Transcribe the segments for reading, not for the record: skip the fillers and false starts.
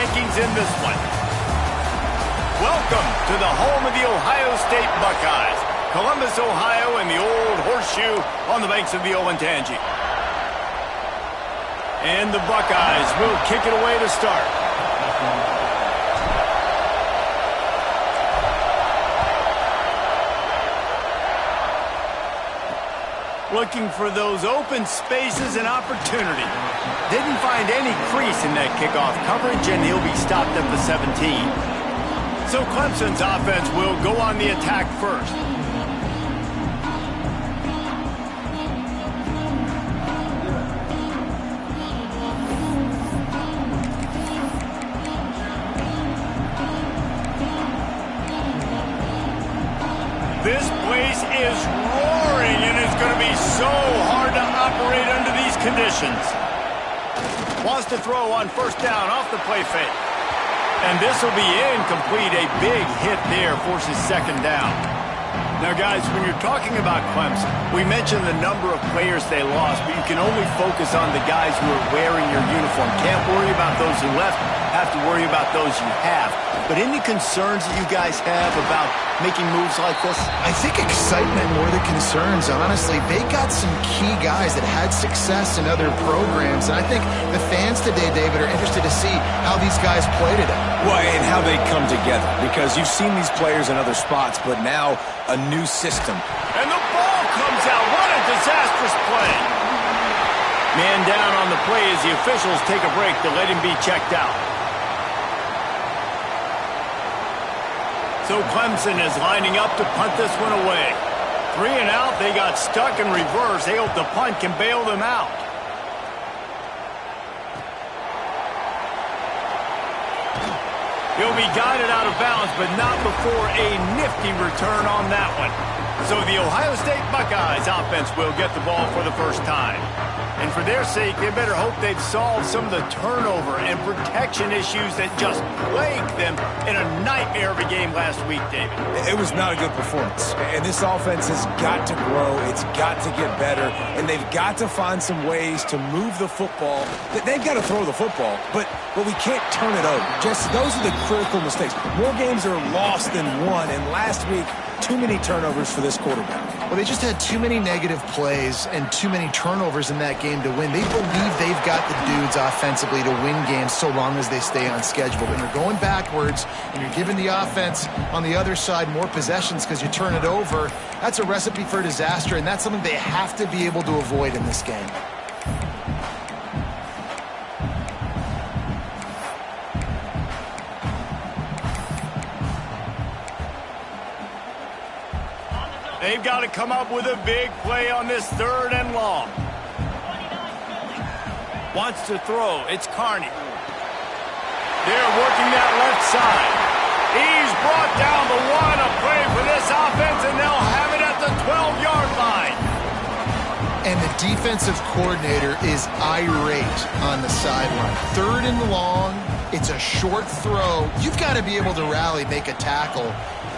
Vikings in this one. Welcome to the home of the Ohio State Buckeyes. Columbus, Ohio, and the old horseshoe on the banks of the Olentangy. And the Buckeyes will kick it away to start. Looking for those open spaces and opportunity. Didn't find any crease in that kickoff coverage, and he'll be stopped at the 17. So Clemson's offense will go on the attack first. This place is roaring, and it's going to be so hard to operate under these conditions. Wants to throw on first down off the play fake. And this will be incomplete. A big hit there forces second down. Now, guys, when you're talking about Clemson, we mentioned the number of players they lost, but you can only focus on the guys who are wearing your uniform. Can't worry about those who left. Have to worry about those you have. But any concerns that you guys have about making moves like this? I think excitement more than concerns, honestly. They got some key guys that had success in other programs, and I think the fans today, David, are interested to see how these guys play today. Well, and how they come together, because you've seen these players in other spots, but now a new system. And the ball comes out. What a disastrous play. Man down on the play as the officials take a break to let him be checked out. So Clemson is lining up to punt this one away. 3 and out, they got stuck in reverse. They hope the punt can bail them out. He'll be guided out of bounds, but not before a nifty return on that one. So the Ohio State Buckeyes offense will get the ball for the first time. And for their sake, they better hope they've solved some of the turnover and protection issues that just plagued them in a nightmare of a game last week, David. It was not a good performance. And this offense has got to grow. It's got to get better. And they've got to find some ways to move the football. They've got to throw the football, but we can't turn it over. Just those are the critical mistakes. More games are lost than won. And last week, too many turnovers for this quarterback. Well, they just had too many negative plays and too many turnovers in that game to win. They believe they've got the dudes offensively to win games so long as they stay on schedule. But when you're going backwards and you're giving the offense on the other side more possessions because you turn it over, that's a recipe for disaster, and that's something they have to be able to avoid in this game. They've got to come up with a big play on this 3rd and long. Wants to throw. It's Carney. They're working that left side. He's brought down the 1. A play for this offense, and they'll have it at the 12-yard line. And the defensive coordinator is irate on the sideline. 3rd and long. It's a short throw. You've got to be able to rally, make a tackle,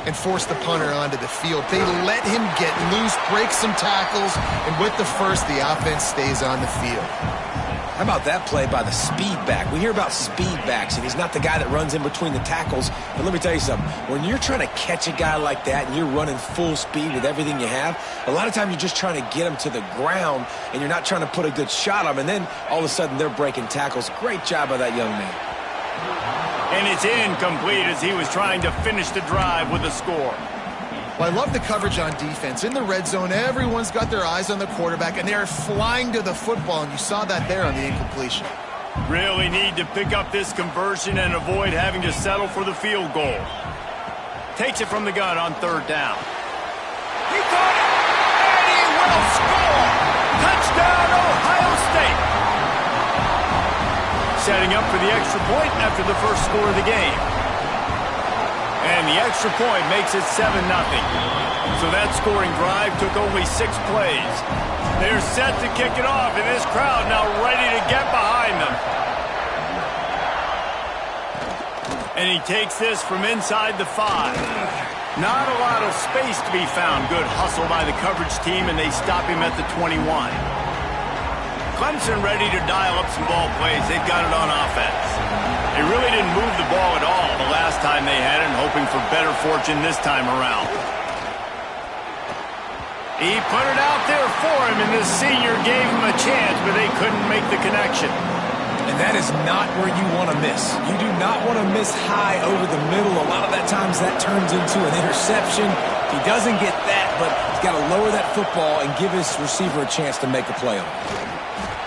and force the punter onto the field. They let him get loose, break some tackles, and with the first, the offense stays on the field. How about that play by the speed back? We hear about speed backs, and he's not the guy that runs in between the tackles. But let me tell you something. When you're trying to catch a guy like that and you're running full speed with everything you have, a lot of times you're just trying to get him to the ground, and you're not trying to put a good shot on him, and then all of a sudden they're breaking tackles. Great job by that young man. And it's incomplete as he was trying to finish the drive with a score. Well, I love the coverage on defense. In the red zone, everyone's got their eyes on the quarterback, and they're flying to the football, and you saw that there on the incompletion. Really need to pick up this conversion and avoid having to settle for the field goal. Takes it from the gun on 3rd down. He caught it, and he will score! Touchdown, Ohio State! Setting up for the extra point after the first score of the game. And the extra point makes it 7-0. So that scoring drive took only 6 plays. They're set to kick it off, and this crowd now ready to get behind them. And he takes this from inside the 5. Not a lot of space to be found. Good hustle by the coverage team, and they stop him at the 21. Clemson ready to dial up some ball plays. They've got it on offense. They really didn't move the ball at all the last time they had it, and hoping for better fortune this time around. He put it out there for him, and the senior gave him a chance, but they couldn't make the connection. And that is not where you want to miss. You do not want to miss high over the middle. A lot of that times that turns into an interception. He doesn't get that, but he's got to lower that football and give his receiver a chance to make a play on it.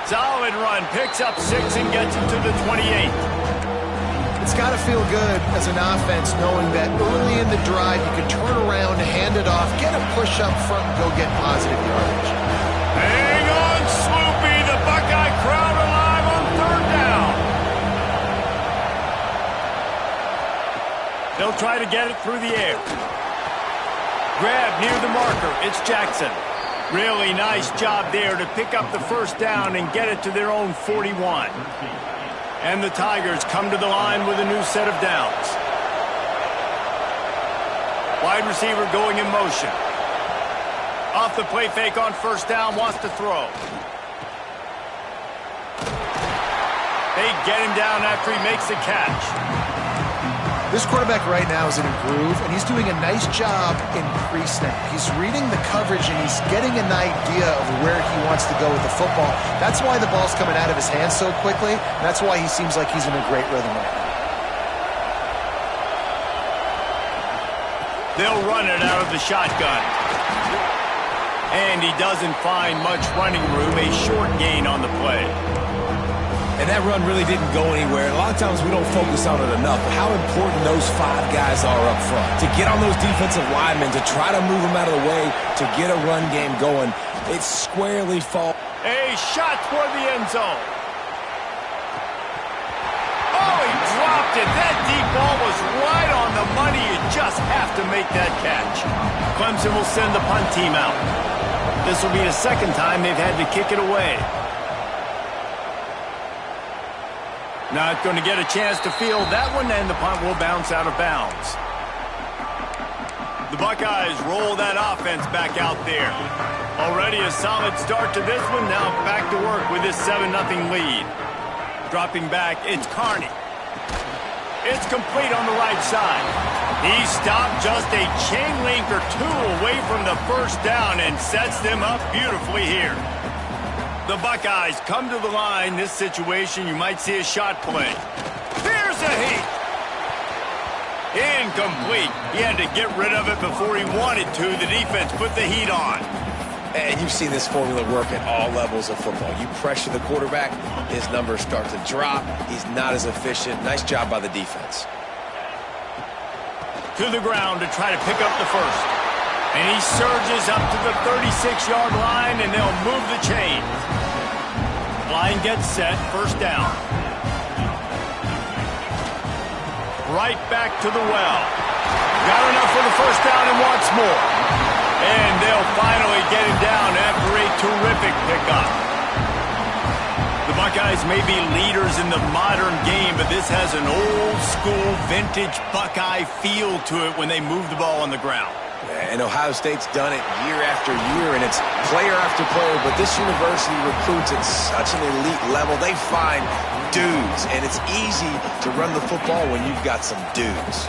Solid run, picks up 6 and gets him to the 28. It's got to feel good as an offense knowing that early in the drive you can turn around, hand it off, get a push up front, and go get positive yardage. Hang on, Swoopy. The Buckeye crowd alive on 3rd down. They'll try to get it through the air. Grab near the marker. It's Jackson. Really nice job there to pick up the 1st down and get it to their own 41. And the Tigers come to the line with a new set of downs. Wide receiver going in motion. Off the play fake on 1st down, wants to throw. They get him down after he makes the catch. This quarterback right now is in a groove, and he's doing a nice job in pre-snap. He's reading the coverage, and he's getting an idea of where he wants to go with the football. That's why the ball's coming out of his hands so quickly, and that's why he seems like he's in a great rhythm right now. They'll run it out of the shotgun. And he doesn't find much running room, a short gain on the play. And that run really didn't go anywhere. A lot of times we don't focus on it enough, but how important those 5 guys are up front. To get on those defensive linemen, to try to move them out of the way, to get a run game going, it squarely falls. A shot toward the end zone. Oh, he dropped it. That deep ball was right on the money. You just have to make that catch. Clemson will send the punt team out. This will be the 2nd time they've had to kick it away. Not going to get a chance to field that one, and the punt will bounce out of bounds. The Buckeyes roll that offense back out there. Already a solid start to this one. Now back to work with this 7-0 lead. Dropping back, it's Carney. It's complete on the right side. He stopped just a chain link or 2 away from the 1st down and sets them up beautifully here. The Buckeyes come to the line. This situation, you might see a shot play. There's a heat. Incomplete. He had to get rid of it before he wanted to. The defense put the heat on. And you've seen this formula work at all levels of football. You pressure the quarterback, his numbers start to drop. He's not as efficient. Nice job by the defense. To the ground to try to pick up the 1st. And he surges up to the 36-yard line, and they'll move the chains. Line gets set, 1st down. Right back to the well. Got enough for the 1st down and wants more. And they'll finally get him down after a terrific pickup. The Buckeyes may be leaders in the modern game, but this has an old-school, vintage Buckeye feel to it when they move the ball on the ground. And Ohio State's done it year after year, and it's player after player, but this university recruits at such an elite level. They find dudes, and it's easy to run the football when you've got some dudes.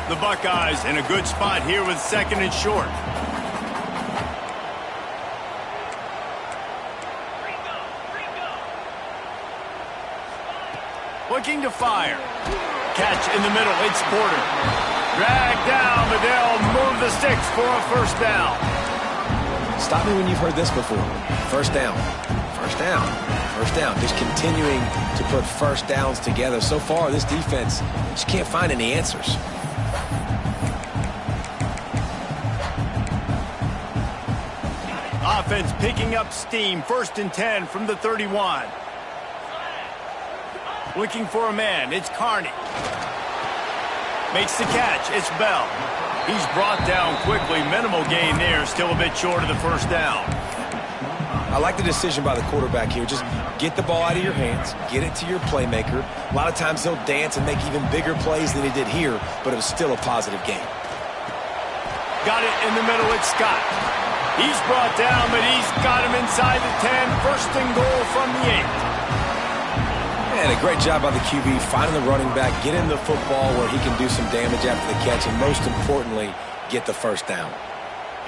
The Buckeyes in a good spot here with 2nd and short. Looking to fire. Catch in the middle, it's Porter. Drag down, but they'll move the sticks for a 1st down. Stop me when you've heard this before. 1st down, 1st down, 1st down. Just continuing to put 1st downs together. So far, this defense just can't find any answers. Offense picking up steam. 1st and 10 from the 31. Looking for a man. It's Carney. Makes the catch. It's Bell. He's brought down quickly. Minimal gain there. Still a bit short of the 1st down. I like the decision by the quarterback here. Just get the ball out of your hands. Get it to your playmaker. A lot of times he'll dance and make even bigger plays than he did here, but it was still a positive game. Got it in the middle. It's Scott. He's brought down, but he's got him inside the 10. 1st and goal from the 8. And a great job by the QB, finding the running back, getting the football where he can do some damage after the catch, and most importantly, get the first down.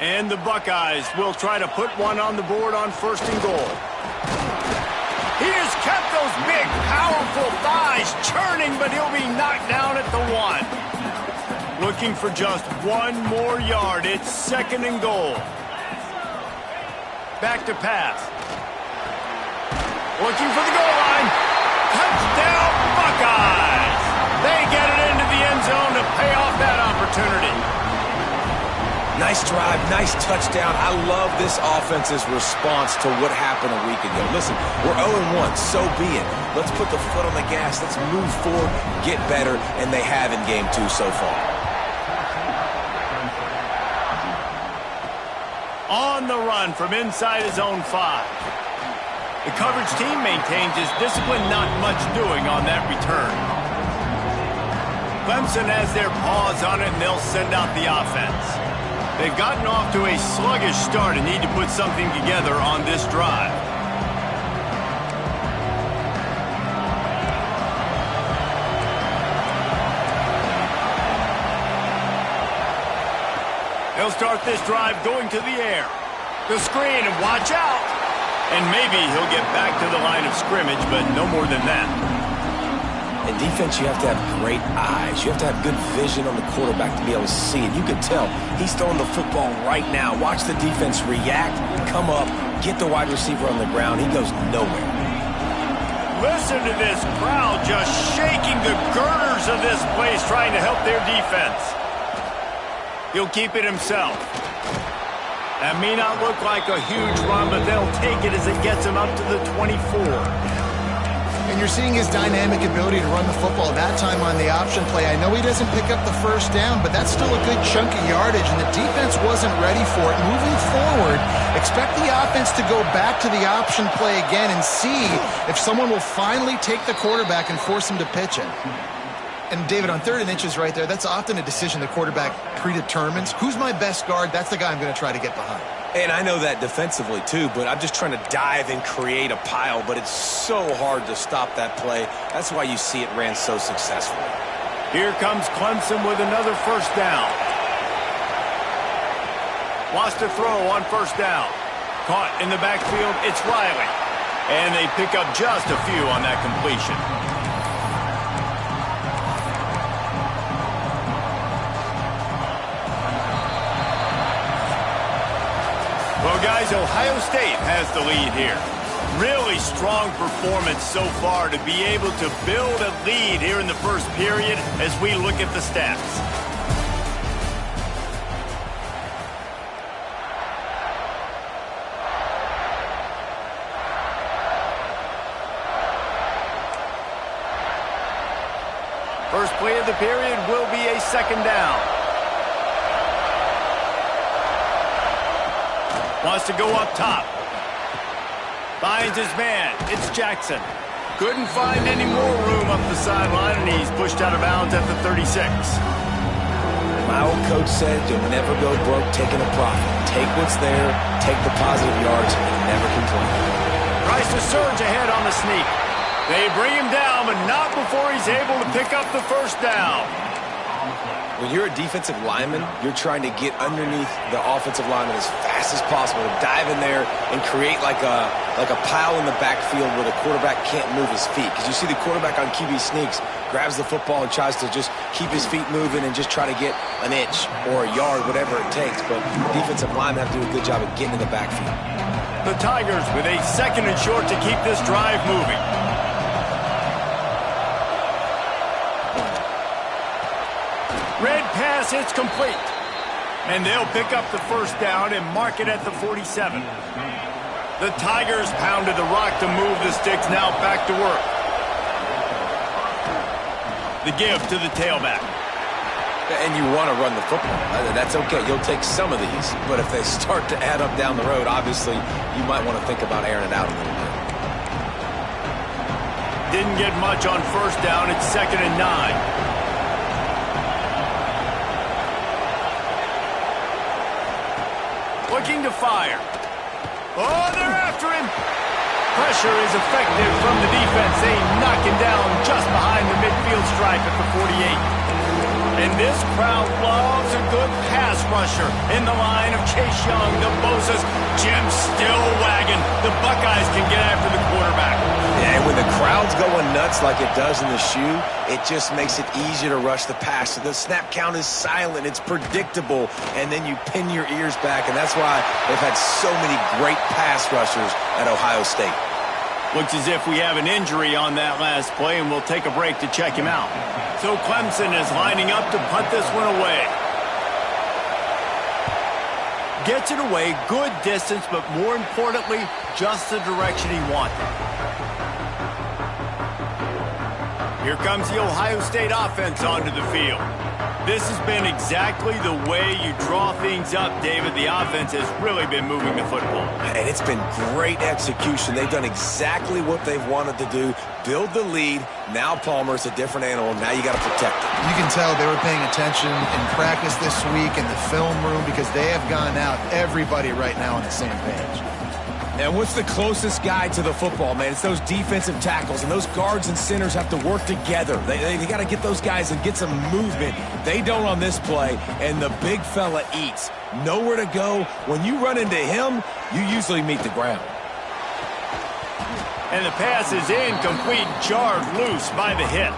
And the Buckeyes will try to put one on the board on 1st and goal. He has kept those big, powerful thighs churning, but he'll be knocked down at the 1. Looking for just 1 more yard. It's 2nd and goal. Back to pass. Looking for the goal line. Touchdown, Buckeyes! They get it into the end zone to pay off that opportunity. Nice drive, nice touchdown. I love this offense's response to what happened a week ago. Listen, we're 0-1, so be it. Let's put the foot on the gas. Let's move forward, get better, and they have in game 2 so far. On the run from inside his own 5. The coverage team maintains his discipline, not much doing on that return. Clemson has their paws on it, and they'll send out the offense. They've gotten off to a sluggish start and need to put something together on this drive. They'll start this drive going to the air. The screen, and watch out. And maybe he'll get back to the line of scrimmage, but no more than that. In defense, you have to have great eyes. You have to have good vision on the quarterback to be able to see it. You can tell he's throwing the football right now. Watch the defense react, come up, get the wide receiver on the ground. He goes nowhere. Listen to this crowd just shaking the girders of this place, trying to help their defense. He'll keep it himself. That may not look like a huge run, but they'll take it as it gets him up to the 24. And you're seeing his dynamic ability to run the football that time on the option play. I know he doesn't pick up the first down, but that's still a good chunk of yardage, and the defense wasn't ready for it. Moving forward, expect the offense to go back to the option play again and see if someone will finally take the quarterback and force him to pitch it. And, David, on 3rd and inches right there, that's often a decision the quarterback predetermines. Who's my best guard? That's the guy I'm going to try to get behind. And I know that defensively, too, but I'm just trying to dive and create a pile, but it's so hard to stop that play. That's why you see it ran so successfully. Here comes Clemson with another first down. Wants to throw on 1st down. Caught in the backfield, it's Riley. And they pick up just a few on that completion. Well, guys, Ohio State has the lead here. Really strong performance so far to be able to build a lead here in the first period as we look at the stats. First play of the period will be a 2nd down. Wants to go up top. Finds his man. It's Jackson. Couldn't find any more room up the sideline, and he's pushed out of bounds at the 36. My old coach said you'll never go broke taking a profit. Take what's there, take the positive yards, and never complain. Tries to surge ahead on the sneak. They bring him down, but not before he's able to pick up the first down. When you're a defensive lineman, you're trying to get underneath the offensive lineman as fast as possible, to dive in there and create like a pile in the backfield where the quarterback can't move his feet. Because you see the quarterback on QB sneaks, grabs the football and tries to just keep his feet moving and just try to get an inch or a yard, whatever it takes. But defensive linemen have to do a good job of getting in the backfield. The Tigers with a 2nd and short to keep this drive moving. Red pass, it's complete. And they'll pick up the first down and mark it at the 47. The Tigers pounded the rock to move the sticks, now back to work. The give to the tailback. And you want to run the football. That's okay. You'll take some of these. But if they start to add up down the road, obviously, you might want to think about airing it out a little bit. Didn't get much on first down. It's 2nd and 9. Looking to fire. Oh, they're after him. pressure is effective from the defense. They knock him down just behind the midfield stripe at the 48. And this crowd loves a good pass rusher in the line of Chase Young, the Bosa's, Jim still wagging. The Buckeyes can get after the quarterback. Yeah, and when the crowd's going nuts like it does in the shoe, it just makes it easier to rush the pass. So the snap count is silent. It's predictable. And then you pin your ears back. And that's why they've had so many great pass rushers at Ohio State. Looks as if we have an injury on that last play, and we'll take a break to check him out. So Clemson is lining up to punt this one away. Gets it away, good distance, but more importantly, just the direction he wanted. Here comes the Ohio State offense onto the field. This has been exactly the way you draw things up, David. The offense has really been moving the football. And it's been great execution. They've done exactly what they've wanted to do. Build the lead. Now Palmer's a different animal. Now you got to protect it. You can tell they were paying attention in practice this week in the film room because they have gone out, everybody right now on the same page. And what's the closest guy to the football, man? It's those defensive tackles, and those guards and centers have to work together. They got to get those guys and get some movement. They don't on this play, and the big fella eats. Nowhere to go. When you run into him, you usually meet the ground. And the pass is incomplete, jarred loose by the hit.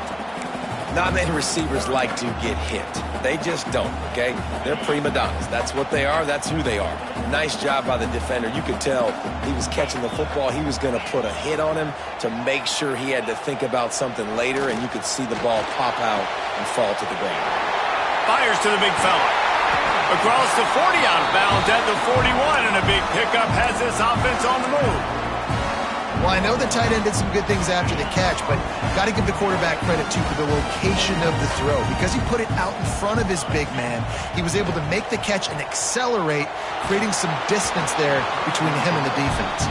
Not many receivers like to get hit. They just don't, okay? They're prima donnas. That's what they are. That's who they are. Nice job by the defender. You could tell he was catching the football. He was going to put a hit on him to make sure he had to think about something later, and you could see the ball pop out and fall to the ground. Fires to the big fella. Across the 40 out of bounds at the 41, and a big pickup has this offense on the move. Well, I know the tight end did some good things after the catch, but got to give the quarterback credit, too, for the location of the throw. Because he put it out in front of his big man, he was able to make the catch and accelerate, creating some distance there between him and the defense.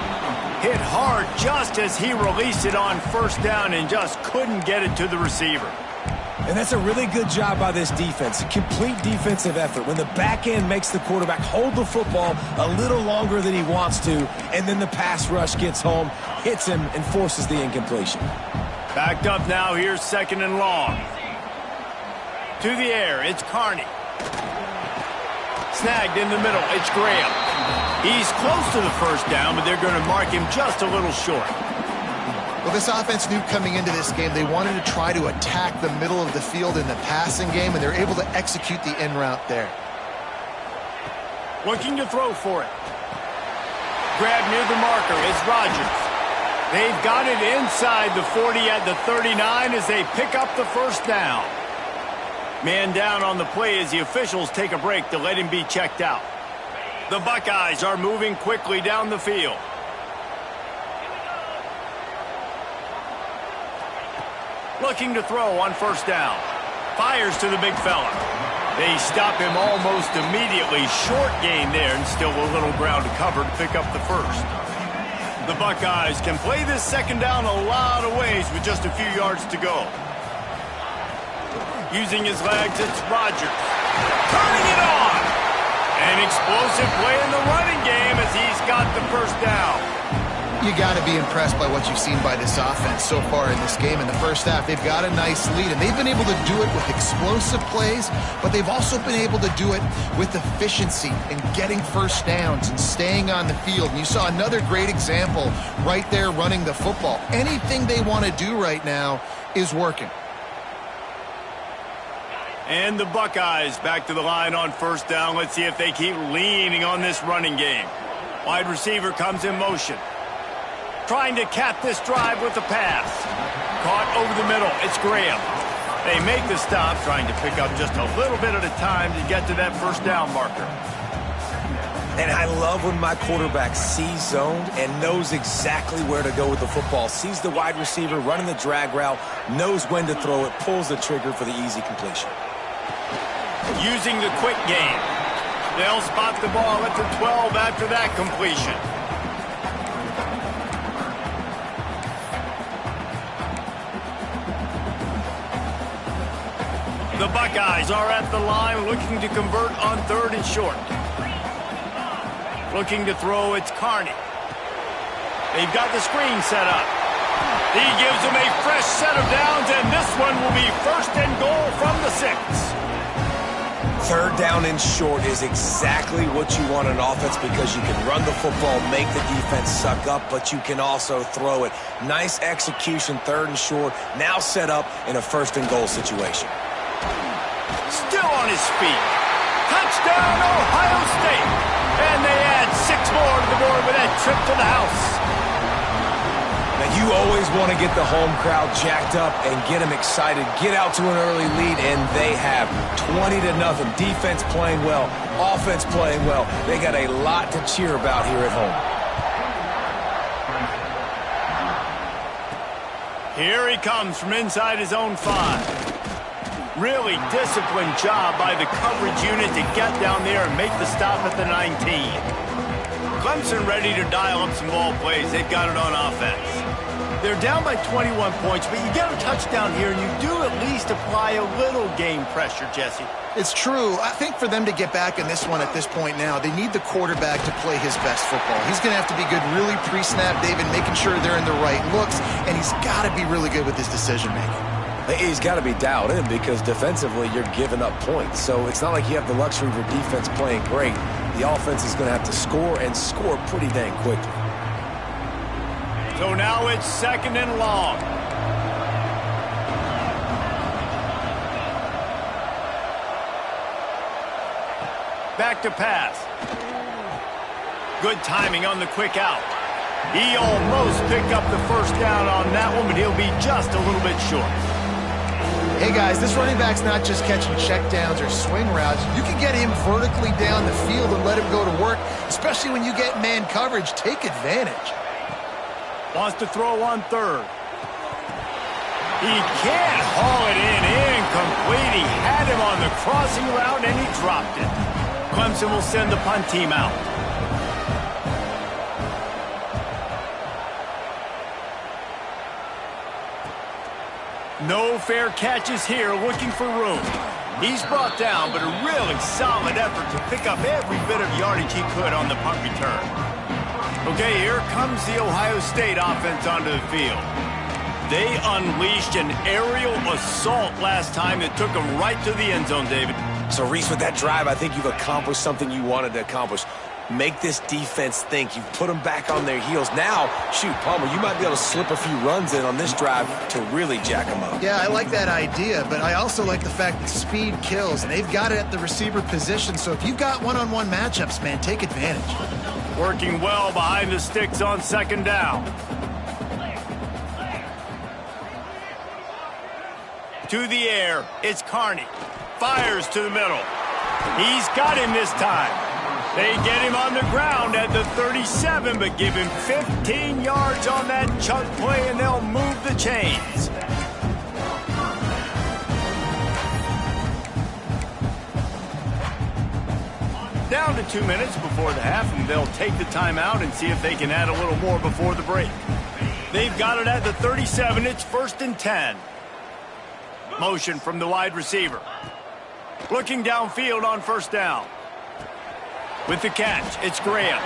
Hit hard just as he released it on first down and just couldn't get it to the receiver. And that's a really good job by this defense. A complete defensive effort. When the back end makes the quarterback hold the football a little longer than he wants to, and then the pass rush gets home, hits him, and forces the incompletion. Backed up now, here's second and long. To the air, it's Carney. Snagged in the middle, it's Graham. He's close to the first down, but they're going to mark him just a little short. Well, this offense knew coming into this game they wanted to try to attack the middle of the field in the passing game, and they're able to execute the in route there. Looking to throw for it. Grab near the marker, it's Rodgers. They've got it inside the 40 at the 39 as they pick up the first down. Man down on the play as the officials take a break to let him be checked out. The Buckeyes are moving quickly down the field. Looking to throw on first down. Fires to the big fella. They stop him almost immediately. Short gain there and still a little ground to cover to pick up the first. The Buckeyes can play this second down a lot of ways with just a few yards to go. Using his legs, it's Rodgers. Turning it on. An explosive play in the running game as he's got the first down. You got to be impressed by what you've seen by this offense so far in this game. In the first half, they've got a nice lead, and they've been able to do it with explosive plays, but they've also been able to do it with efficiency and getting first downs and staying on the field. And you saw another great example right there running the football. Anything they want to do right now is working. And the Buckeyes back to the line on first down. Let's see if they keep leaning on this running game. Wide receiver comes in motion. Trying to cap this drive with the pass. Caught over the middle. It's Graham. They make the stop, trying to pick up just a little bit at a time to get to that first down marker. And I love when my quarterback sees zoned and knows exactly where to go with the football. Sees the wide receiver running the drag route, knows when to throw it, pulls the trigger for the easy completion. Using the quick game. They'll spot the ball at the 12 after that completion. The Buckeyes are at the line looking to convert on third and short. Looking to throw, it's Carney. They've got the screen set up. He gives them a fresh set of downs, and this one will be 1st and goal from the 6. 3rd down and short is exactly what you want in offense because you can run the football, make the defense suck up, but you can also throw it. Nice execution, 3rd and short, now set up in a 1st and goal situation. Still on his feet. Touchdown, Ohio State. And they add 6 more to the board with that trip to the house. Now, you always want to get the home crowd jacked up and get them excited. Get out to an early lead, and they have 20-0. Defense playing well, offense playing well. They got a lot to cheer about here at home. Here he comes from inside his own 5. Really disciplined job by the coverage unit to get down there and make the stop at the 19. Clemson ready to dial up some ball plays. They've got it on offense. They're down by 21 points, but you get a touchdown here, and you do at least apply a little game pressure, Jesse. It's true. I think for them to get back in this one at this point now, they need the quarterback to play his best football. He's going to have to be good really pre-snap, David, making sure they're in the right looks, and he's got to be really good with his decision-making. He's got to be dialed in because defensively you're giving up points. So it's not like you have the luxury of your defense playing great. The offense is going to have to score and score pretty dang quickly. So now it's 2nd and long. Back to pass. Good timing on the quick out. He almost picked up the 1st down on that one, but he'll be just a little bit short. Hey, guys, this running back's not just catching checkdowns or swing routes. You can get him vertically down the field and let him go to work, especially when you get man coverage. Take advantage. Wants to throw on 3rd. He can't haul it in. Incomplete. He had him on the crossing route, and he dropped it. Clemson will send the punt team out. No fair catches here, looking for room. He's brought down, but a really solid effort to pick up every bit of yardage he could on the punt return. Okay, here comes the Ohio State offense onto the field. They unleashed an aerial assault last time that took them right to the end zone, David. So, Reese, with that drive, I think you've accomplished something you wanted to accomplish. Make this defense think. You've put them back on their heels. Now, shoot, Palmer, you might be able to slip a few runs in on this drive to really jack them up. Yeah, I like that idea, but I also like the fact that speed kills, and they've got it at the receiver position. So if you've got one-on-one matchups, man, take advantage. Working well behind the sticks on 2nd down. To the air, it's Carney. Fires to the middle. He's got him this time. They get him on the ground at the 37, but give him 15 yards on that chunk play, and they'll move the chains. Down to 2 minutes before the half, and they'll take the timeout and see if they can add a little more before the break. They've got it at the 37. It's 1st and 10. Motion from the wide receiver. Looking downfield on 1st down. With the catch, it's Graham.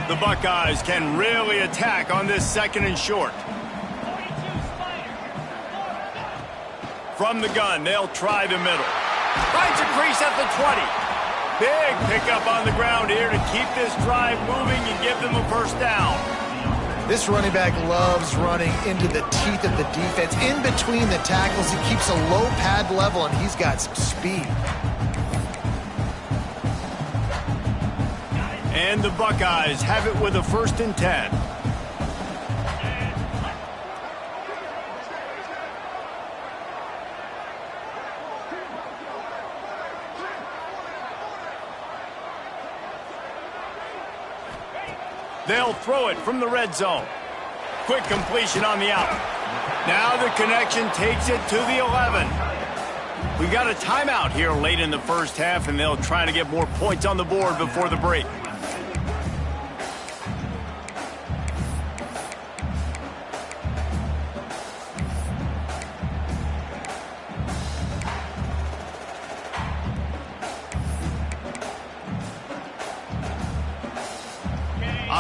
The Buckeyes can really attack on this 2nd and short. From the gun, they'll try the middle. Finds a crease at the 20. Big pickup on the ground here to keep this drive moving and give them a 1st down. This running back loves running into the teeth of the defense. In between the tackles, he keeps a low pad level, and he's got some speed. And the Buckeyes have it with a 1st and 10. They'll throw it from the red zone. Quick completion on the out. Now the connection takes it to the 11. We got a timeout here late in the 1st half, and they'll try to get more points on the board before the break.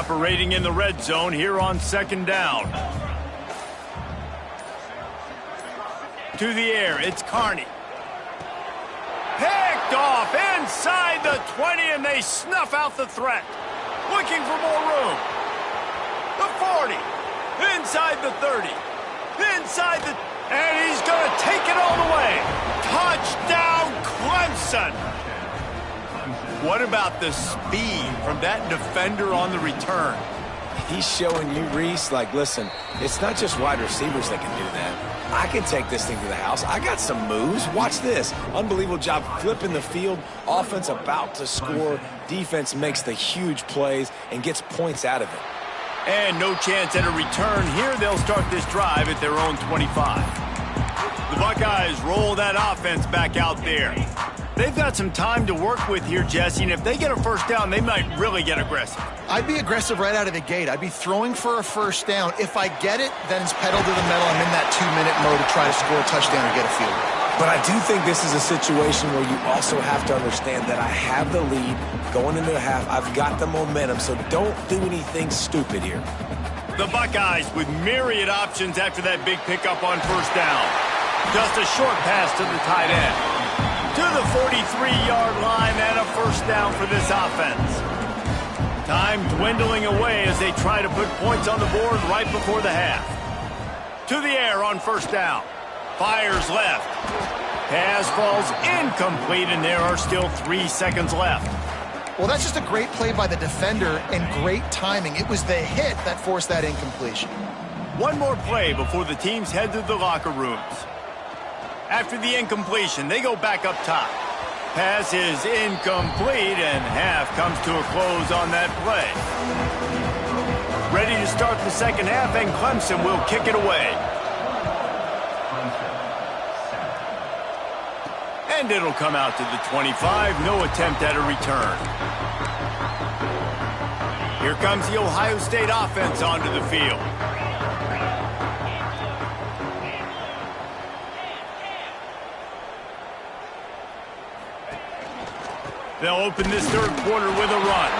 Operating in the red zone here on second down. To the air, it's Carney. Picked off inside the 20, and they snuff out the threat. Looking for more room. The 40, inside the 30, inside the... And he's going to take it all the way. Touchdown, Clemson. What about the speed from that defender on the return? He's showing you, Reese, like, listen, it's not just wide receivers that can do that. I can take this thing to the house. I got some moves. Watch this. Unbelievable job flipping the field. Offense about to score. Defense makes the huge plays and gets points out of it. And no chance at a return here. They'll start this drive at their own 25. The Buckeyes roll that offense back out there. They've got some time to work with here, Jesse, and if they get a first down, they might really get aggressive. I'd be aggressive right out of the gate. I'd be throwing for a first down. If I get it, then it's pedal to the metal. I'm in that 2-minute mode to try to score a touchdown or get a field goal. But I do think this is a situation where you also have to understand that I have the lead going into the half. I've got the momentum, so don't do anything stupid here. The Buckeyes with myriad options after that big pickup on first down. Just a short pass to the tight end. To the 43-yard line and a first down for this offense. Time dwindling away as they try to put points on the board right before the half. To the air on first down. Fires left. Pass falls incomplete, and there are still 3 seconds left. Well, that's just a great play by the defender and great timing. It was the hit that forced that incompletion. One more play before the teams head to the locker rooms. After the incompletion, they go back up top. Pass is incomplete, and half comes to a close on that play. Ready to start the second half, and Clemson will kick it away. And it'll come out to the 25. No attempt at a return. Here comes the Ohio State offense onto the field. They'll open this third quarter with a run.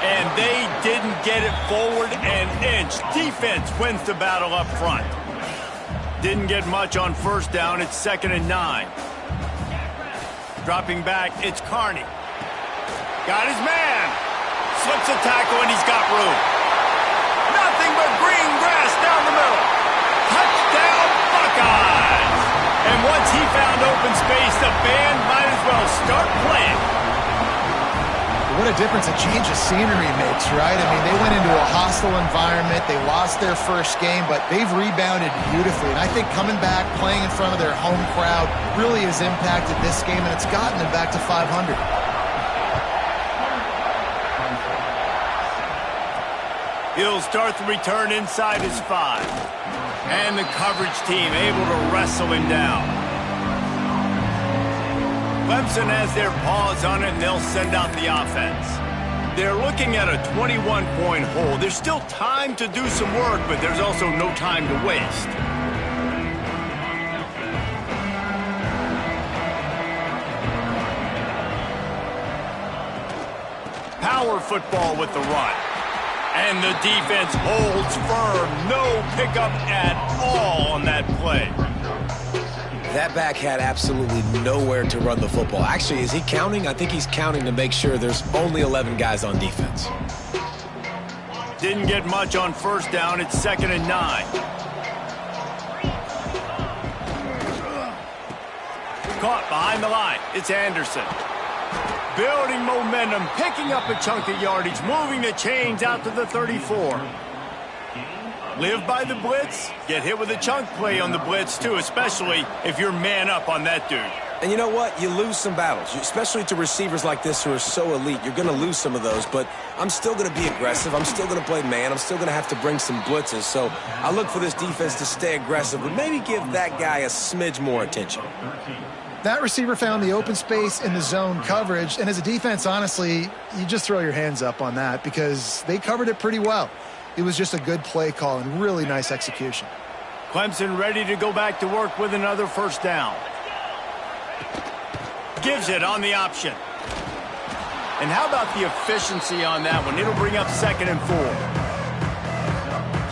And they didn't get it forward an inch. Defense wins the battle up front. Didn't get much on first down. It's 2nd and 9. Dropping back, it's Carney. Got his man. Slips a tackle, and he's got room. Nothing but green grass down the middle. Touchdown, Buckeyes. And once he found open space, the band might as well start playing. What a difference a change of scenery makes, right? I mean, they went into a hostile environment. They lost their first game, but they've rebounded beautifully. And I think coming back, playing in front of their home crowd really has impacted this game, and it's gotten them back to 500. He'll start the return inside his 5. And the coverage team able to wrestle him down. Clemson has their paws on it, and they'll send out the offense. They're looking at a 21-point hole. There's still time to do some work, but there's also no time to waste. Power football with the run. And the defense holds firm. No pickup at all on that play. That back had absolutely nowhere to run the football. Actually, is he counting? I think he's counting to make sure there's only 11 guys on defense. Didn't get much on first down. It's 2nd and 9. Caught behind the line. It's Anderson. Building momentum, picking up a chunk of yardage, moving the chains out to the 34. Live by the blitz, get hit with a chunk play on the blitz too, especially if you're man up on that dude. And you know what? You lose some battles, especially to receivers like this who are so elite. You're going to lose some of those, but I'm still going to be aggressive. I'm still going to play man. I'm still going to have to bring some blitzes. So I look for this defense to stay aggressive, but maybe give that guy a smidge more attention. That receiver found the open space in the zone coverage, and as a defense, honestly, you just throw your hands up on that because they covered it pretty well. It was just a good play call and really nice execution. Clemson ready to go back to work with another first down. Gives it on the option. And how about the efficiency on that one? It'll bring up 2nd and 4.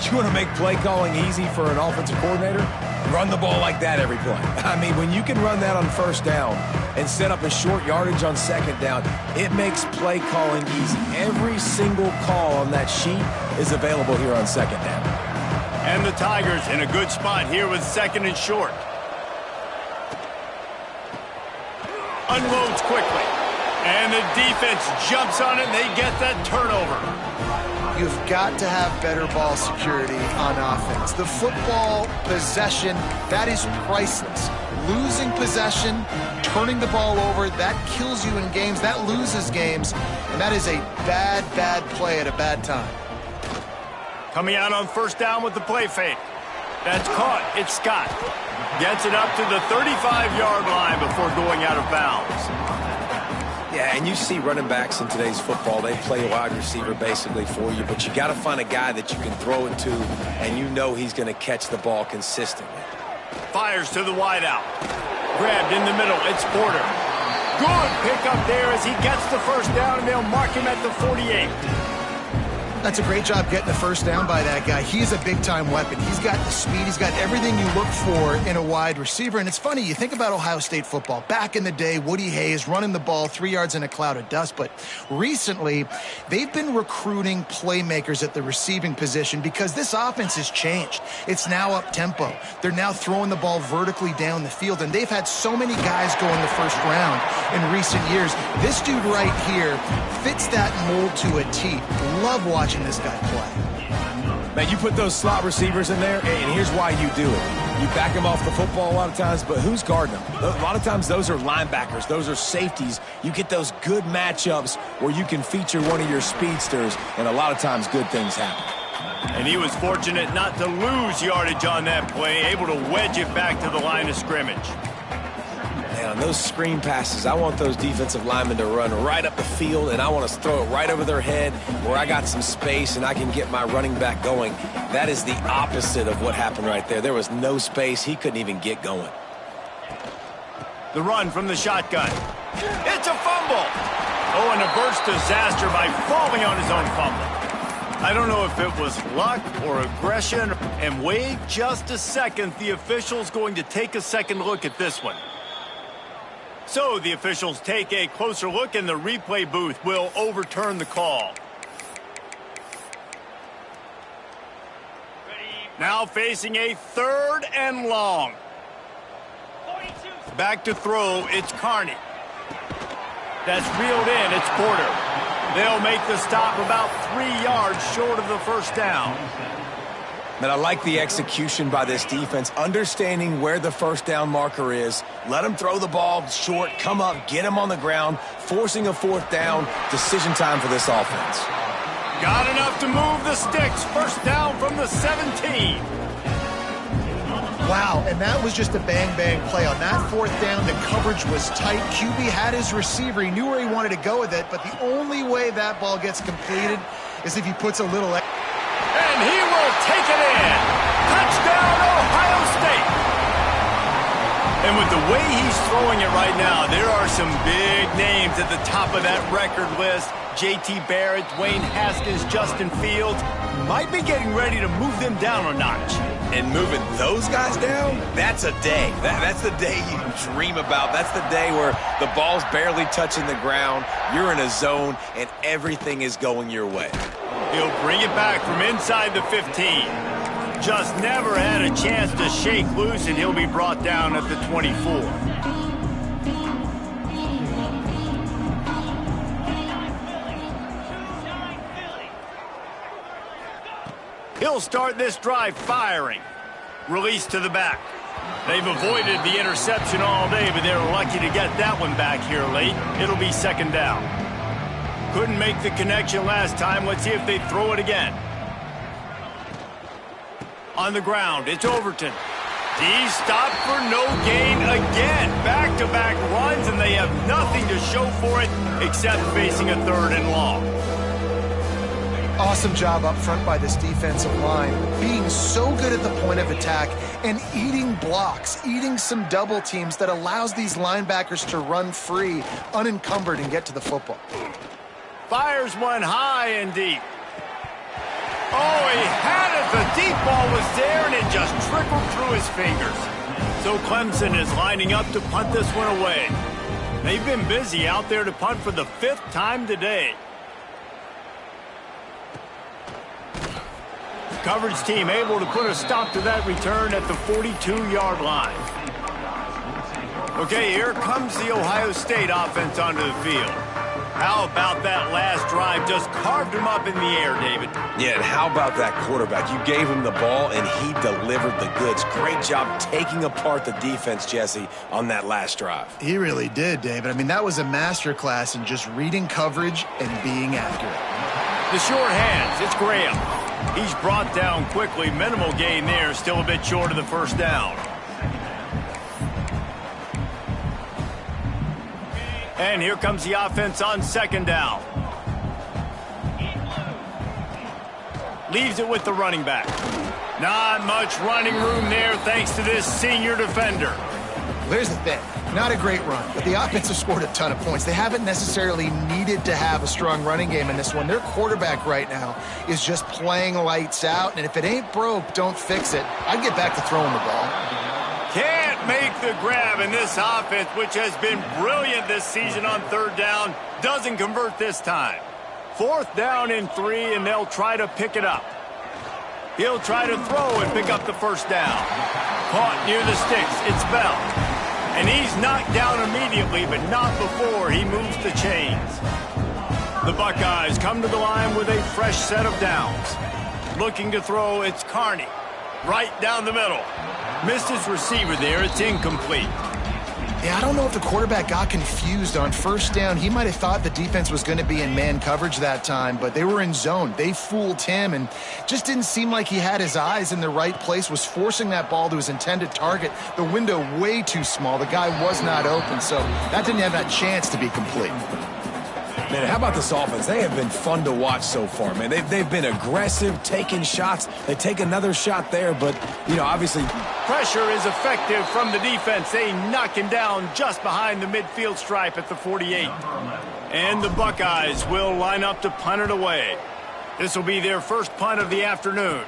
You want to make play calling easy for an offensive coordinator? Run the ball like that every play. I mean, when you can run that on 1st down and set up a short yardage on 2nd down, it makes play calling easy. Every single call on that sheet is available here on 2nd down. And the Tigers in a good spot here with 2nd and short. Unloads quickly. And the defense jumps on it, and they get that turnover. You've got to have better ball security on offense. The football possession, that is priceless. Losing possession, turning the ball over, that kills you in games, that loses games, and that is a bad, bad play at a bad time. Coming out on 1st down with the play fake. That's caught. It's Scott. Gets it up to the 35-yard line before going out of bounds. Yeah, and you see running backs in today's football, they play wide receiver basically for you, but you got to find a guy that you can throw it to, and you know he's going to catch the ball consistently. Fires to the wideout. Grabbed in the middle. It's Porter. Good pickup there as he gets the 1st down, and they'll mark him at the 48. That's a great job getting the 1st down by that guy. He's a big-time weapon. He's got the speed. He's got everything you look for in a wide receiver. And it's funny, you think about Ohio State football. Back in the day, Woody Hayes running the ball 3 yards in a cloud of dust. But recently, they've been recruiting playmakers at the receiving position because this offense has changed. It's now up-tempo. They're now throwing the ball vertically down the field. And they've had so many guys go in the 1st round in recent years. This dude right here fits that mold to a T. Love watching this guy play. Man, you put those slot receivers in there, and here's why you do it. You back them off the football a lot of times, but who's guarding them? A lot of times those are linebackers. Those are safeties. You get those good matchups where you can feature one of your speedsters, and a lot of times good things happen. And he was fortunate not to lose yardage on that play, able to wedge it back to the line of scrimmage. And on those screen passes, I want those defensive linemen to run right up the field, and I want to throw it right over their head where I got some space and I can get my running back going. That is the opposite of what happened right there. There was no space. He couldn't even get going. The run from the shotgun. It's a fumble. Oh, and a burst disaster by falling on his own fumble. I don't know if it was luck or aggression. And wait just a second. The official's going to take a second look at this one. So the officials take a closer look, and the replay booth will overturn the call. Now facing a 3rd and long. Back to throw, it's Carney. That's reeled in, it's Porter. They'll make the stop about 3 yards short of the 1st down. And I like the execution by this defense, understanding where the 1st down marker is. Let them throw the ball short, come up, get him on the ground, forcing a 4th down. Decision time for this offense. Got enough to move the sticks. 1st down from the 17. Wow, and that was just a bang-bang play. On that 4th down, the coverage was tight. QB had his receiver. He knew where he wanted to go with it, but the only way that ball gets completed is if he puts a little... And he will take it in. Touchdown, Ohio State. And with the way he's throwing it right now, there are some big names at the top of that record list. J.T. Barrett, Dwayne Haskins, Justin Fields might be getting ready to move them down a notch. And moving those guys down, that's a day. That's the day you dream about. That's the day where the ball's barely touching the ground, you're in a zone, and everything is going your way. He'll bring it back from inside the 15. Just never had a chance to shake loose, and he'll be brought down at the 24. He'll start this drive firing. Release to the back. They've avoided the interception all day, but they're lucky to get that one back here late. It'll be 2nd down. Couldn't make the connection last time. Let's see if they throw it again. On the ground, it's Overton. He's stopped for no gain again. Back-to-back runs, and they have nothing to show for it except facing a 3rd and long. Awesome job up front by this defensive line, being so good at the point of attack and eating blocks, eating some double teams that allows these linebackers to run free, unencumbered, and get to the football. Fires one high and deep. Oh, he had it. The deep ball was there, and it just trickled through his fingers. So Clemson is lining up to punt this one away. They've been busy out there to punt for the 5th time today. Coverage team able to put a stop to that return at the 42-yard line. Okay, here comes the Ohio State offense onto the field. How about that last drive? Just carved him up in the air, David. Yeah, and how about that quarterback? You gave him the ball, and he delivered the goods. Great job taking apart the defense, Jesse, on that last drive. He really did, David. I mean, that was a masterclass in just reading coverage and being accurate. The short hands, it's Graham. He's brought down quickly. Minimal gain there, still a bit short of the first down. And here comes the offense on second down. Leaves it with the running back. Not much running room there thanks to this senior defender. Here's the thing. Not a great run, but the offense has scored a ton of points. They haven't necessarily needed to have a strong running game in this one. Their quarterback right now is just playing lights out, and if it ain't broke, don't fix it. I'd get back to throwing the ball. Can't make the grab, in this offense, which has been brilliant this season on third down, doesn't convert this time. 4th down and 3, and they'll try to pick it up. He'll try to throw and pick up the first down. Caught near the sticks. It's Bell. And he's knocked down immediately, but not before he moves the chains. The Buckeyes come to the line with a fresh set of downs. Looking to throw, it's Carney. Right down the middle. Missed his receiver there. It's incomplete. Yeah, I don't know if the quarterback got confused on first down. He might have thought the defense was going to be in man coverage that time, but they were in zone. They fooled him and just didn't seem like he had his eyes in the right place, was forcing that ball to his intended target. The window way too small. The guy was not open, so that didn't have that chance to be complete. Man, how about this offense? They have been fun to watch so far, man. They've been aggressive, taking shots. They take another shot there, but, you know, obviously... Pressure is effective from the defense. They knock him down just behind the midfield stripe at the 48. And the Buckeyes will line up to punt it away. This will be their first punt of the afternoon.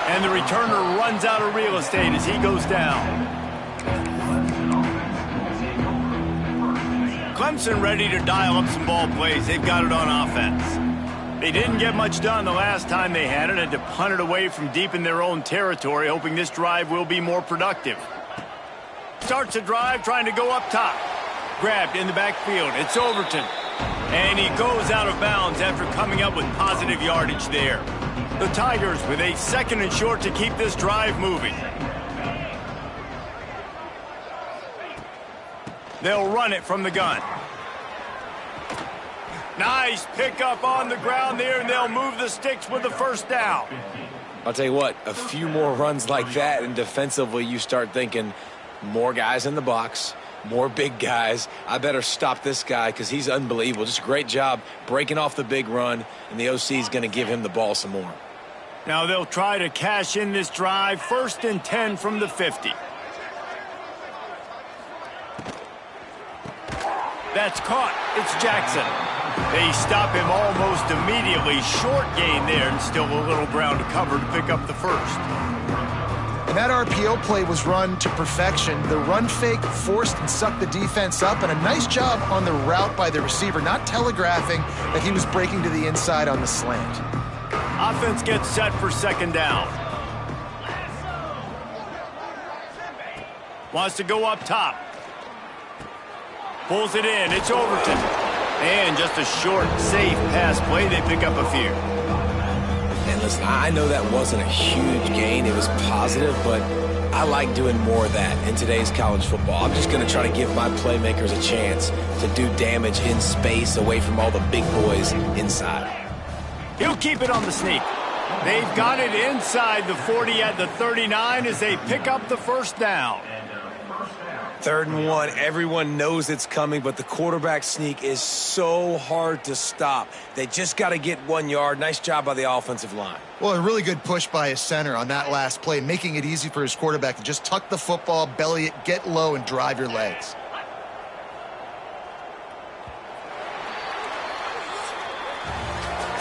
And the returner runs out of real estate as he goes down. Clemson ready to dial up some ball plays. They've got it on offense. They didn't get much done the last time they had it, and to punt it away from deep in their own territory, hoping this drive will be more productive. Starts a drive trying to go up top. Grabbed in the backfield. It's Overton. And he goes out of bounds after coming up with positive yardage there. The Tigers with a 2nd and short to keep this drive moving. They'll run it from the gun. Nice pickup on the ground there, and they'll move the sticks with the first down. I'll tell you what, a few more runs like that, and defensively you start thinking more guys in the box, more big guys. I better stop this guy because he's unbelievable. Just a great job breaking off the big run, and the OC is going to give him the ball some more. Now they'll try to cash in this drive. 1st and 10 from the 50. That's caught. It's Jackson. They stop him almost immediately. Short gain there, and still a little ground to cover to pick up the first. And that RPO play was run to perfection. The run fake forced and sucked the defense up, and a nice job on the route by the receiver, not telegraphing that he was breaking to the inside on the slant. Offense gets set for 2nd down. Wants to go up top. Pulls it in. It's Overton. And just a short, safe pass play. They pick up a few. And listen, I know that wasn't a huge gain. It was positive, but I like doing more of that in today's college football. I'm just going to try to give my playmakers a chance to do damage in space away from all the big boys inside. He'll keep it on the sneak. They've got it inside the 40 at the 39 as they pick up the first down. 3rd and 1, everyone knows it's coming, but the quarterback sneak is so hard to stop. They just got to get 1 yard. Nice job by the offensive line. Well, a really good push by his center on that last play, making it easy for his quarterback to just tuck the football, belly it, get low, and drive your legs.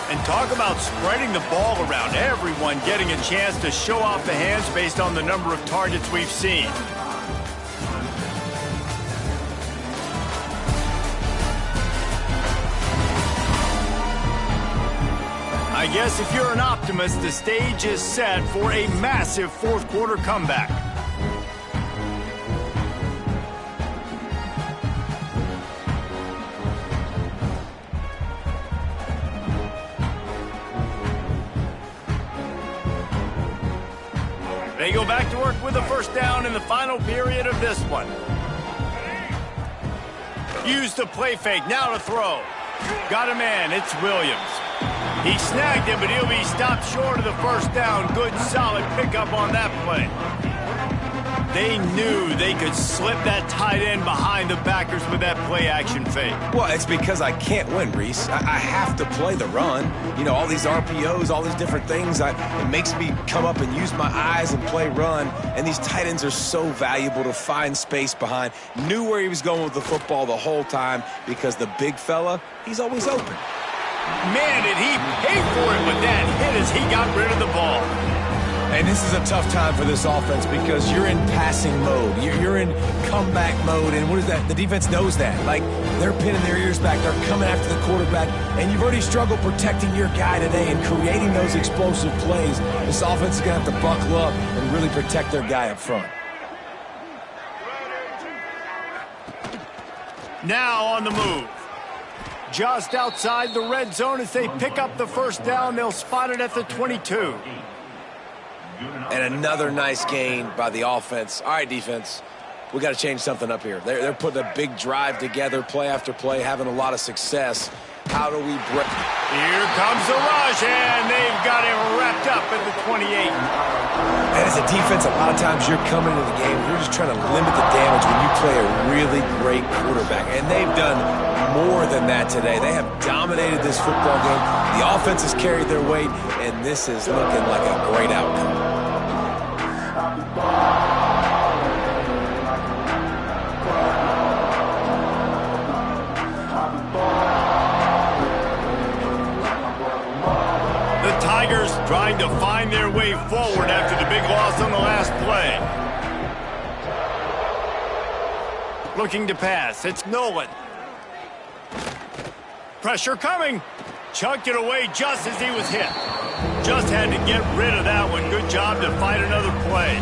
And talk about spreading the ball around. Everyone getting a chance to show off the hands based on the number of targets we've seen. I guess if you're an optimist, the stage is set for a massive fourth quarter comeback. They go back to work with a first down in the final period of this one. Use the play fake, now to throw. Got a man, it's Williams. He snagged him, but he'll be stopped short of the first down. Good, solid pickup on that play. They knew they could slip that tight end behind the backers with that play-action fake. Well, it's because I can't win, Reese. I have to play the run. You know, all these RPOs, all these different things, it makes me come up and use my eyes and play run. And these tight ends are so valuable to find space behind. Knew where he was going with the football the whole time because the big fella, he's always open. Man, did he pay for it with that hit as he got rid of the ball. And this is a tough time for this offense because you're in passing mode. You're in comeback mode, and what is that? The defense knows that. Like, they're pinning their ears back. They're coming after the quarterback, and you've already struggled protecting your guy today and creating those explosive plays. This offense is going to have to buckle up and really protect their guy up front. Now on the move. Just outside the red zone as they pick up the first down. They'll spot it at the 22. And another nice gain by the offense. All right, defense, we got to change something up here. They're putting a big drive together, play after play, having a lot of success. How do we break? Here comes the rush, and they've got him wrapped up at the 28. And as a defense, a lot of times you're coming into the game, you're just trying to limit the damage when you play a really great quarterback. And they've done more than that today. They have dominated this football game. The offense has carried their weight, and this is looking like a great outcome. The Tigers trying to find their way forward after the big loss on the last play. Looking to pass. It's Nolan. Pressure coming. Chucked it away just as he was hit. Just had to get rid of that one. Good job to fight another play.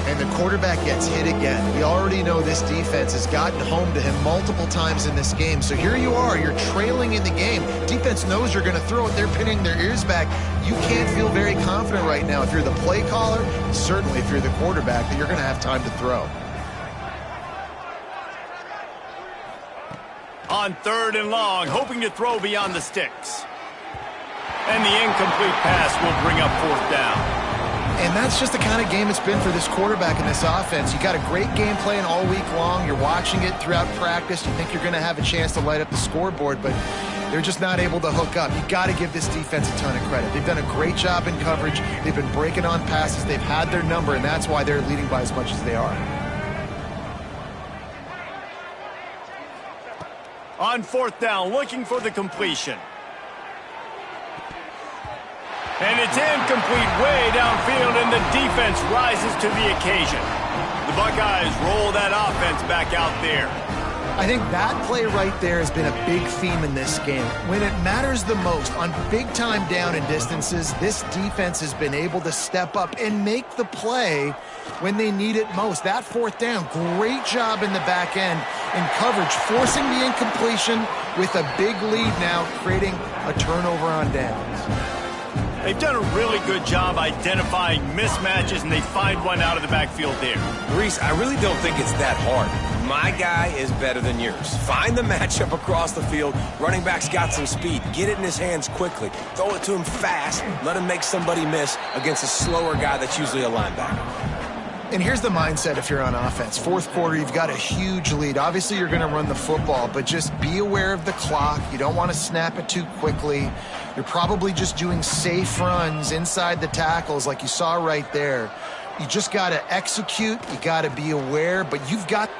And the quarterback gets hit again. We already know this defense has gotten home to him multiple times in this game. So here you are. You're trailing in the game. Defense knows you're going to throw it. They're pinning their ears back. You can't feel very confident right now if you're the play caller, certainly if you're the quarterback, that you're going to have time to throw. On 3rd and long, hoping to throw beyond the sticks. And the incomplete pass will bring up 4th down. And that's just the kind of game it's been for this quarterback in this offense. You got a great game plan all week long. You're watching it throughout practice. You think you're going to have a chance to light up the scoreboard, but they're just not able to hook up. You got to give this defense a ton of credit. They've done a great job in coverage. They've been breaking on passes. They've had their number, and that's why they're leading by as much as they are. On 4th down, looking for the completion. And it's incomplete way downfield, and the defense rises to the occasion. The Buckeyes roll that offense back out there. I think that play right there has been a big theme in this game. When it matters the most, on big-time down and distances, this defense has been able to step up and make the play when they need it most. That 4th down, great job in the back end in coverage, forcing the incompletion with a big lead now, creating a turnover on downs. They've done a really good job identifying mismatches, and they find one out of the backfield there. Reese, I really don't think it's that hard. My guy is better than yours. Find the matchup across the field. Running back's got some speed. Get it in his hands quickly. Throw it to him fast. Let him make somebody miss against a slower guy that's usually a linebacker. And here's the mindset if you're on offense. 4th quarter, you've got a huge lead. Obviously, you're going to run the football, but just be aware of the clock. You don't want to snap it too quickly. You're probably just doing safe runs inside the tackles like you saw right there. You just got to execute. You got to be aware, but you've got...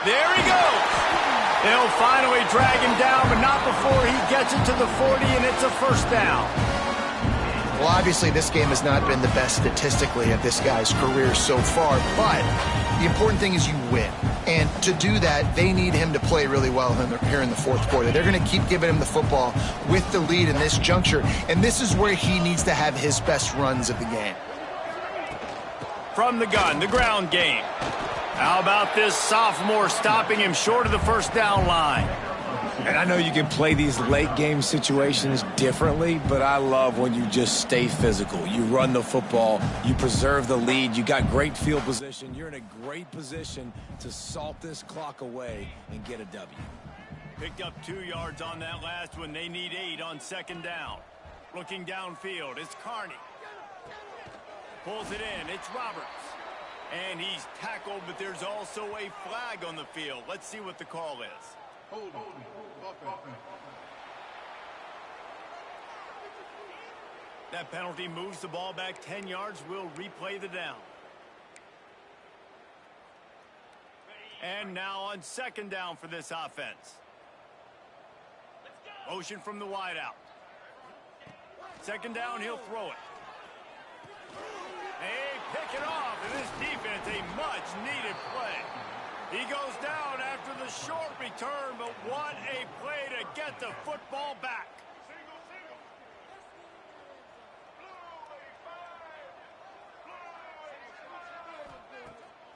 There he goes! They'll finally drag him down, but not before he gets it to the 40, and it's a first down. Well, obviously, this game has not been the best statistically of this guy's career so far, but the important thing is you win. And to do that, they need him to play really well here in the fourth quarter. They're going to keep giving him the football with the lead in this juncture, and this is where he needs to have his best runs of the game. From the gun, the ground game. How about this sophomore stopping him short of the first down line? And I know you can play these late game situations differently, but I love when you just stay physical. You run the football, you preserve the lead, you got great field position. You're in a great position to salt this clock away and get a W. Picked up 2 yards on that last one. They need 8 on second down. Looking downfield, it's Carney. Pulls it in, it's Roberts. And he's tackled, but there's also a flag on the field. Let's see what the call is. That penalty moves the ball back 10 yards. We'll replay the down. And now on second down for this offense. Motion from the wideout. Second down, he'll throw it. They pick it off, and this defense, a much-needed play. He goes down after the short return, but what a play to get the football back.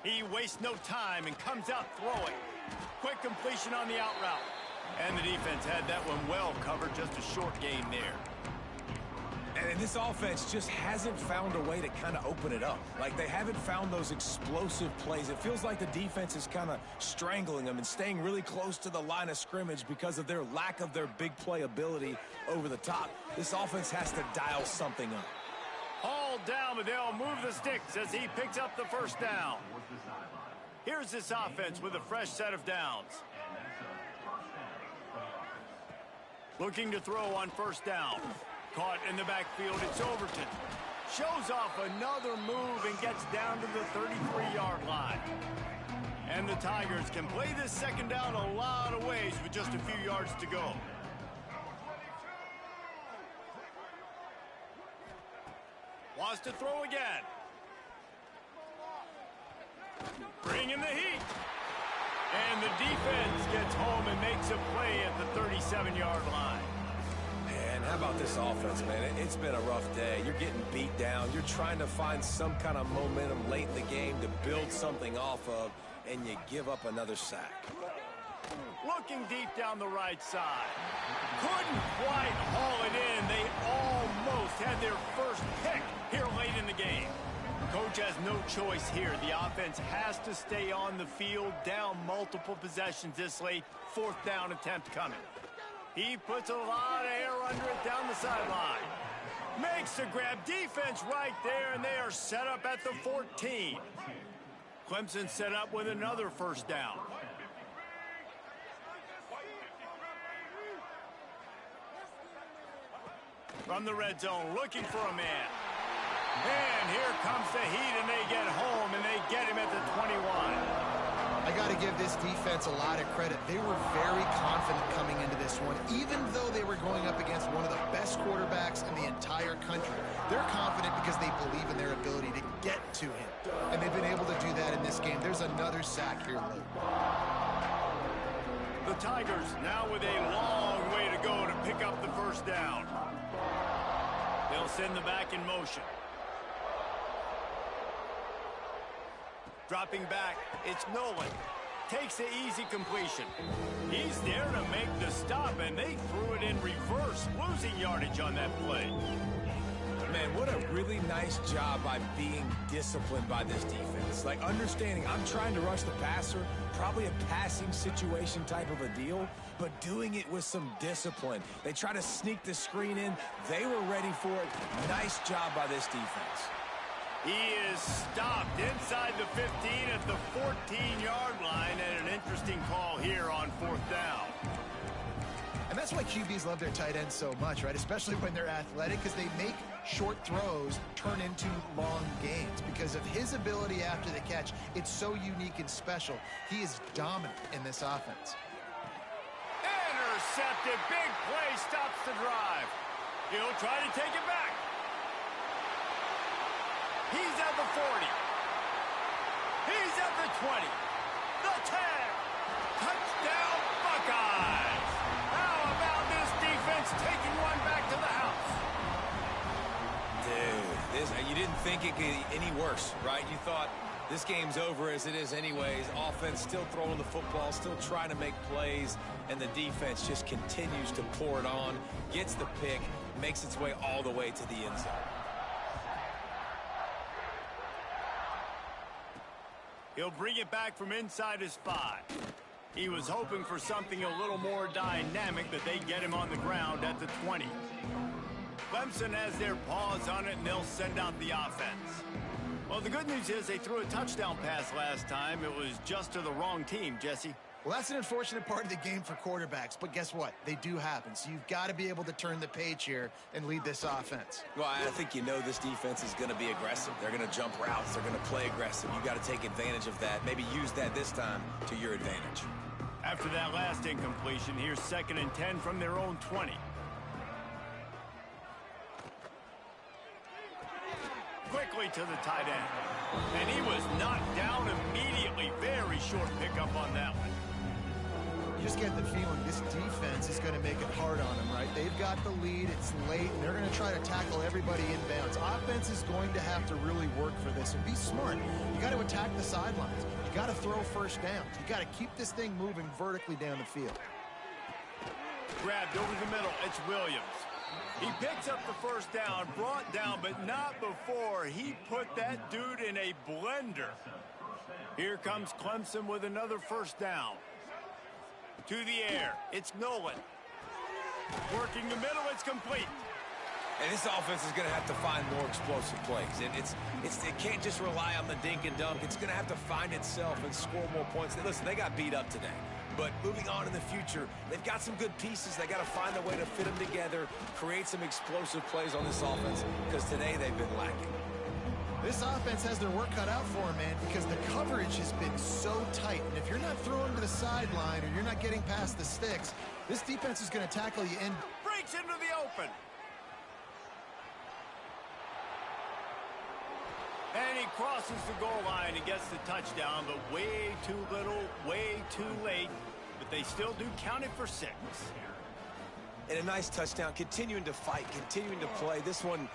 He wastes no time and comes out throwing. Quick completion on the out route. And the defense had that one well covered, just a short gain there. And this offense just hasn't found a way to kind of open it up. Like, they haven't found those explosive plays. It feels like the defense is kind of strangling them and staying really close to the line of scrimmage because of their lack of their big play ability over the top. This offense has to dial something up. Hauled down, but they'll move the sticks as he picks up the first down. Here's this offense with a fresh set of downs. Looking to throw on first down. Caught in the backfield, it's Overton. Shows off another move and gets down to the 33-yard line. And the Tigers can play this second down a lot of ways with just a few yards to go. Wants to throw again. Bringing the heat. And the defense gets home and makes a play at the 37-yard line. Man, how about this offense, man? It's been a rough day. You're getting beat down. You're trying to find some kind of momentum late in the game to build something off of, and you give up another sack. Looking deep down the right side. Couldn't quite haul it in. They almost had their first pick here late in the game. Coach has no choice here. The offense has to stay on the field, down multiple possessions this late. Fourth down attempt coming. He puts a lot of air under it down the sideline. Makes the grab. Defense right there, and they are set up at the 14. Clemson set up with another first down. From the red zone, looking for a man. And here comes the heat, and they get home, and they get him at the 21. I got to give this defense a lot of credit. They were very confident coming into this one, even though they were going up against one of the best quarterbacks in the entire country. They're confident because they believe in their ability to get to him, and they've been able to do that in this game. There's another sack here late. The Tigers now with a long way to go to pick up the first down. They'll send the back in motion. Dropping back, it's Nolan. Takes the easy completion. He's there to make the stop, and they threw it in reverse, losing yardage on that play. Man, what a really nice job by being disciplined by this defense. Like, understanding I'm trying to rush the passer, probably a passing situation type of a deal, but doing it with some discipline. They try to sneak the screen in. They were ready for it. Nice job by this defense. He is stopped inside the 15 at the 14-yard line, and an interesting call here on fourth down. And that's why QBs love their tight ends so much, right? Especially when they're athletic, because they make short throws turn into long gains. Because of his ability after the catch, it's so unique and special. He is dominant in this offense. intercepted. Big play stops the drive. He'll try to take it back. He's at the 40. He's at the 20. The 10. Touchdown, Buckeyes. How about this defense taking one back to the house? Dude, you didn't think it could get any worse, right? You thought this game's over as it is anyways. Offense still throwing the football, still trying to make plays, and the defense just continues to pour it on, gets the pick, makes its way all the way to the end zone. He'll bring it back from inside his 5. He was hoping for something a little more dynamic, but they get him on the ground at the 20. Clemson has their paws on it, and they'll send out the offense. Well, the good news is they threw a touchdown pass last time. It was just to the wrong team, Jesse. Well, that's an unfortunate part of the game for quarterbacks, but guess what? They do happen, so you've got to be able to turn the page here and lead this offense. Well, I think you know this defense is going to be aggressive. They're going to jump routes. They're going to play aggressive. You got to take advantage of that. Maybe use that this time to your advantage. After that last incompletion, here's 2nd and 10 from their own 20. Quickly to the tight end. And he was knocked down immediately. Very short pickup on that one. You just get the feeling this defense is going to make it hard on them, right? They've got the lead. It's late, and they're going to try to tackle everybody inbounds. Offense is going to have to really work for this and be smart. You got to attack the sidelines. You got to throw first downs. You got to keep this thing moving vertically down the field. Grabbed over the middle. It's Williams. He picks up the first down, brought down, but not before he put that dude in a blender. Here comes Clemson with another first down. To the air, it's Nolan. Working the middle, it's complete. And this offense is going to have to find more explosive plays. And it can't just rely on the dink and dunk. It's going to have to find itself and score more points. Listen, they got beat up today. But moving on in the future, they've got some good pieces. They got to find a way to fit them together, create some explosive plays on this offense, because today they've been lacking. This offense has their work cut out for them, man, because the coverage has been so tight. And if you're not throwing to the sideline or you're not getting past the sticks, this defense is going to tackle you and breaks into the open. And he crosses the goal line and gets the touchdown, but way too little, way too late. But they still do count it for 6. And a nice touchdown, continuing to fight, continuing to play. This one,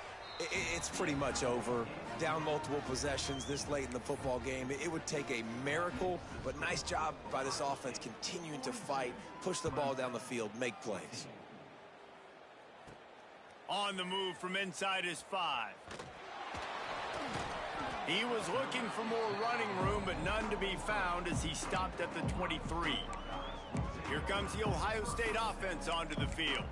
it's pretty much over. Down multiple possessions this late in the football game. It would take a miracle, but nice job by this offense continuing to fight, push the ball down the field, make plays. On the move from inside his 5. He was looking for more running room, but none to be found as he stopped at the 23. Here comes the Ohio State offense onto the field.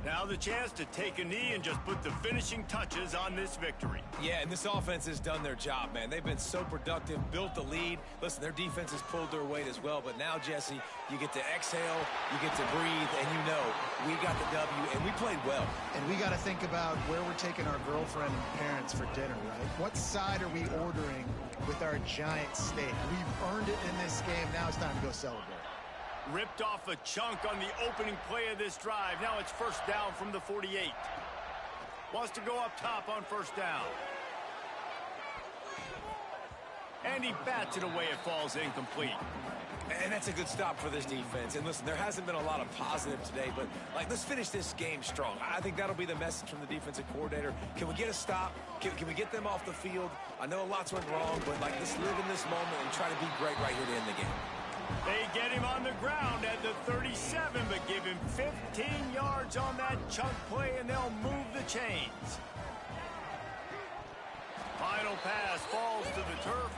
Now the chance to take a knee and just put the finishing touches on this victory. Yeah, and this offense has done their job, man. They've been so productive, built the lead. Listen, their defense has pulled their weight as well. But now, Jesse, you get to exhale, you get to breathe, and you know we got the W, and we played well. And we got to think about where we're taking our girlfriend and parents for dinner, right? What side are we ordering with our giant steak? We've earned it in this game. Now it's time to go celebrate. Ripped off a chunk on the opening play of this drive. Now it's first down from the 48. Wants to go up top on first down. And he bats it away. It falls incomplete. And that's a good stop for this defense. And listen, there hasn't been a lot of positive today, but let's finish this game strong. I think that'll be the message from the defensive coordinator. Can we get a stop? Can we get them off the field? I know lots went wrong, but let's live in this moment and try to be great right here to end the game. They get him on the ground at the 37, but give him 15 yards on that chunk play, and they'll move the chains. Final pass falls to the turf,